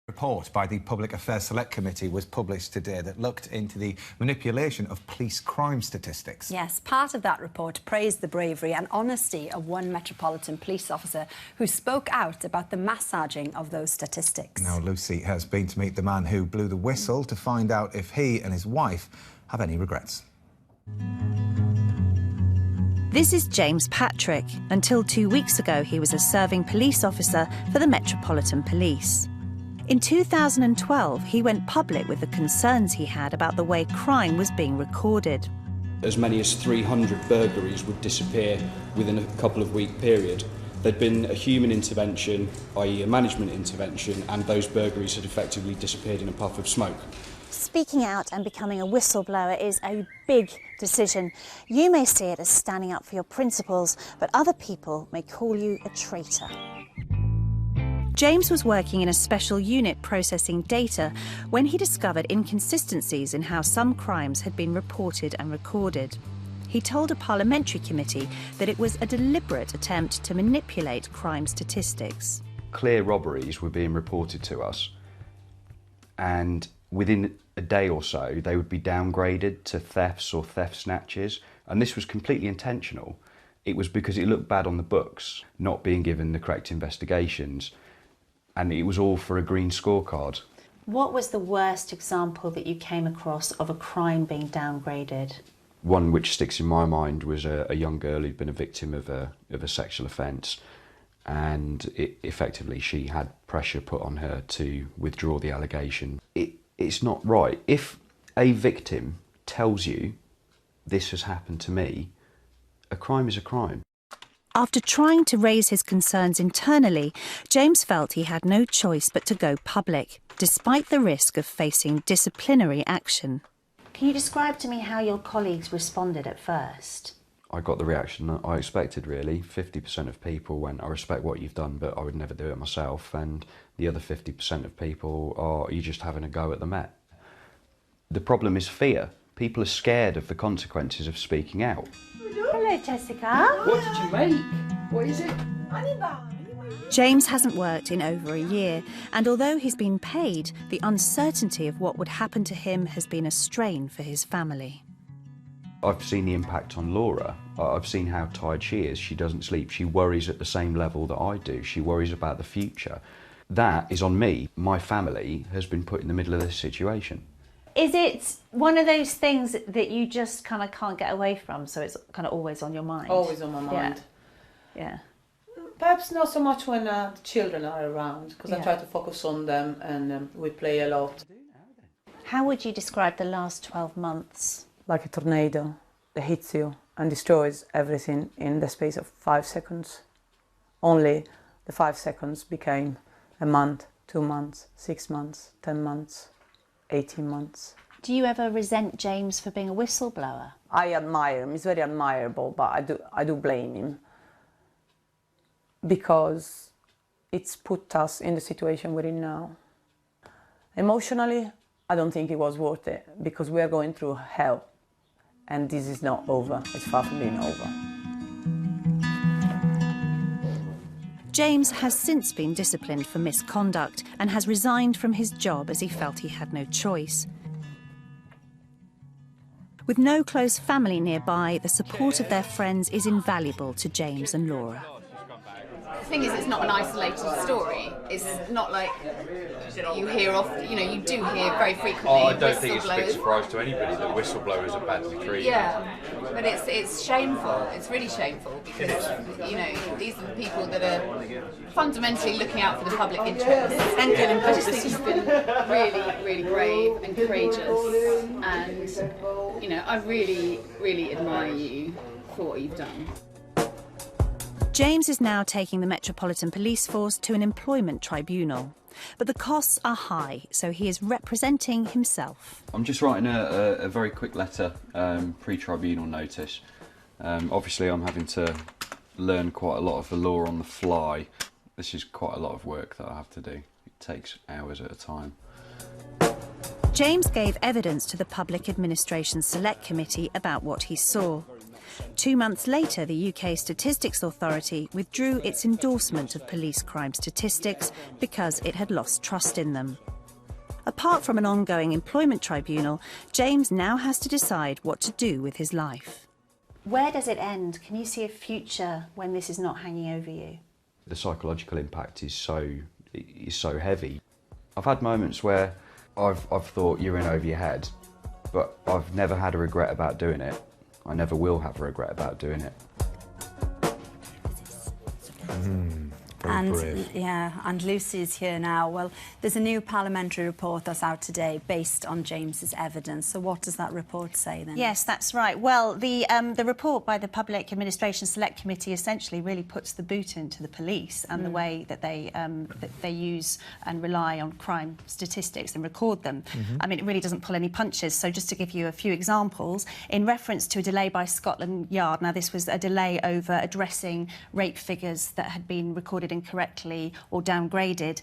Report by the Public Affairs Select Committee was published today that looked into the manipulation of police crime statistics. Yes, part of that report praised the bravery and honesty of one Metropolitan Police officer who spoke out about the massaging of those statistics. Now, Lucy has been to meet the man who blew the whistle to find out if he and his wife have any regrets. This is James Patrick. Until 2 weeks ago, he was a serving police officer for the Metropolitan Police. In 2012, he went public with the concerns he had about the way crime was being recorded. As many as 300 burglaries would disappear within a couple of week period. There'd been a human intervention, i.e. a management intervention, and those burglaries had effectively disappeared in a puff of smoke. Speaking out and becoming a whistleblower is a big decision. You may see it as standing up for your principles, but other people may call you a traitor. James was working in a special unit processing data when he discovered inconsistencies in how some crimes had been reported and recorded. He told a parliamentary committee that it was a deliberate attempt to manipulate crime statistics. Clear robberies were being reported to us, and within a day or so they would be downgraded to thefts or theft snatches, and this was completely intentional. It was because it looked bad on the books, not being given the correct investigations. And it was all for a green scorecard. What was the worst example that you came across of a crime being downgraded? One which sticks in my mind was a young girl who'd been a victim of a sexual offence, and effectively she had pressure put on her to withdraw the allegation. It's not right. If a victim tells you, this has happened to me, a crime is a crime. After trying to raise his concerns internally, James felt he had no choice but to go public, despite the risk of facing disciplinary action. Can you describe to me how your colleagues responded at first? I got the reaction that I expected, really. 50% of people went, I respect what you've done, but I would never do it myself. And the other 50% of people are, you're just having a go at the Met. The problem is fear. People are scared of the consequences of speaking out. Hello, Jessica. What did you make? What is it? James hasn't worked in over a year, and although he's been paid, the uncertainty of what would happen to him has been a strain for his family. I've seen the impact on Laura. I've seen how tired she is. She doesn't sleep. She worries at the same level that I do. She worries about the future. That is on me. My family has been put in the middle of this situation. Is it one of those things that you just kind of can't get away from, so it's kind of always on your mind? Always on my mind. Yeah. Perhaps not so much when the children are around, because Yeah. I try to focus on them, and we play a lot. How would you describe the last 12 months? Like a tornado that hits you and destroys everything in the space of 5 seconds. Only the 5 seconds became a month, 2 months, 6 months, 10 months, 18 months. Do you ever resent James for being a whistleblower? I admire him. He's very admirable, but I do blame him, because it's put us in the situation we're in now. Emotionally, I don't think it was worth it, because we are going through hell, and this is not over. It's far from being over. James has since been disciplined for misconduct and has resigned from his job as he felt he had no choice. With no close family nearby, the support of their friends is invaluable to James and Laura. The thing is, it's not an isolated story. It's not like you hear you do hear very frequently. Oh, I don't think it's a big surprise to anybody that whistleblowers are badly treated. Yeah, but it's shameful. It's really shameful, because these are the people that are fundamentally looking out for the public interest. And I just think you've been really, really brave and courageous, and I really, really admire you for what you've done. James is now taking the Metropolitan Police Force to an employment tribunal. But the costs are high, so he is representing himself. I'm just writing a very quick letter, pre-tribunal notice. Obviously I'm having to learn quite a lot of the law on the fly. This is quite a lot of work that I have to do. It takes hours at a time. James gave evidence to the Public Administration Select Committee about what he saw. 2 months later, the UK Statistics Authority withdrew its endorsement of police crime statistics because it had lost trust in them. Apart from an ongoing employment tribunal, James now has to decide what to do with his life. Where does it end? Can you see a future when this is not hanging over you? The psychological impact is so heavy. I've had moments where I've thought you're in over your head, but I've never had a regret about doing it. I never will have a regret about doing it. And Lucy's here now. Well, there's a new parliamentary report that's out today based on James's evidence. So what does that report say then? Yes, that's right. Well, the report by the Public Administration Select Committee essentially really puts the boot into the police and the way that they use and rely on crime statistics and record them. I mean, it really doesn't pull any punches. So just to give you a few examples, in reference to a delay by Scotland Yard, now this was a delay over addressing rape figures that had been recorded incorrectly or downgraded.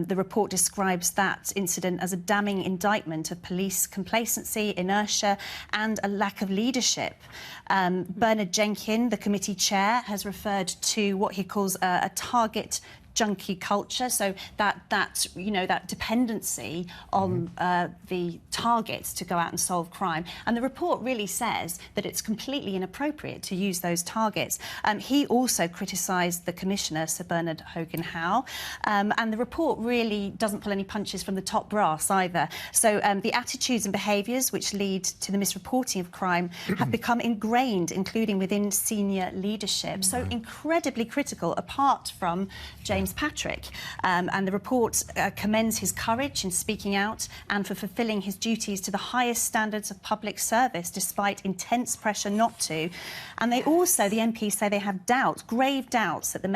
The report describes that incident as a damning indictment of police complacency, inertia and a lack of leadership. Bernard Jenkin, the committee chair, has referred to what he calls a target junkie culture, so that you know, that dependency on the targets to go out and solve crime. And the report really says that it's completely inappropriate to use those targets. He also criticised the Commissioner, Sir Bernard Hogan-Howe, and the report really doesn't pull any punches from the top brass either. So the attitudes and behaviours which lead to the misreporting of crime have become ingrained, including within senior leadership. So incredibly critical, apart from James Patrick. And the report commends his courage in speaking out and for fulfilling his duties to the highest standards of public service despite intense pressure not to. And they also, the MPs say they have doubts, grave doubts, that the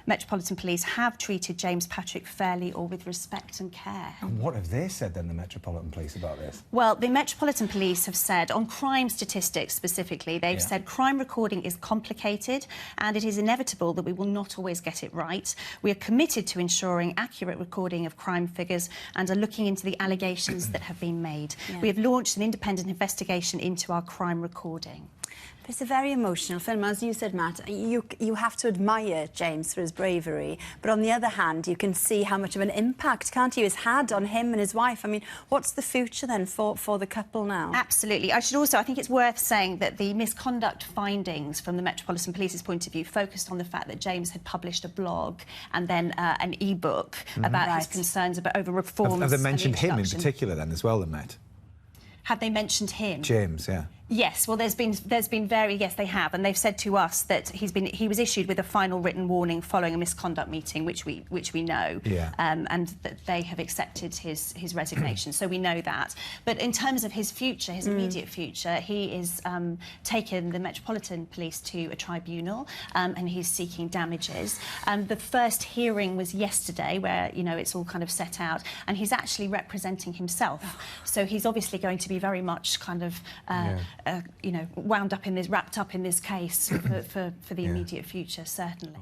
Metropolitan Police have treated James Patrick fairly or with respect and care. And what have they said then, the Metropolitan Police, about this? Well, the Metropolitan Police have said, on crime statistics specifically, they've said crime recording is complicated and it is inevitable that we will not always get it right. We are committed to ensuring accurate recording of crime figures and are looking into the allegations that have been made. We have launched an independent investigation into our crime recording. It's a very emotional film. As you said, Matt, you have to admire James for his bravery, but on the other hand, you can see how much of an impact, can't you, has had on him and his wife. I mean, what's the future then for the couple now? Absolutely. I think it's worth saying that the misconduct findings from the Metropolitan Police's point of view focused on the fact that James had published a blog and then an e-book about his concerns over reforms. Have they mentioned him in particular then as well, the Met? Have they mentioned him? James, yeah. Yes, well, there's been yes, they have, and they've said to us that he was issued with a final written warning following a misconduct meeting, which we know, and that they have accepted his resignation. So we know that. But in terms of his future, his immediate future, he is taken the Metropolitan Police to a tribunal, and he's seeking damages. The first hearing was yesterday, where it's all kind of set out, and he's actually representing himself. So he's obviously going to be very much kind of wrapped up in this case for the immediate future, certainly.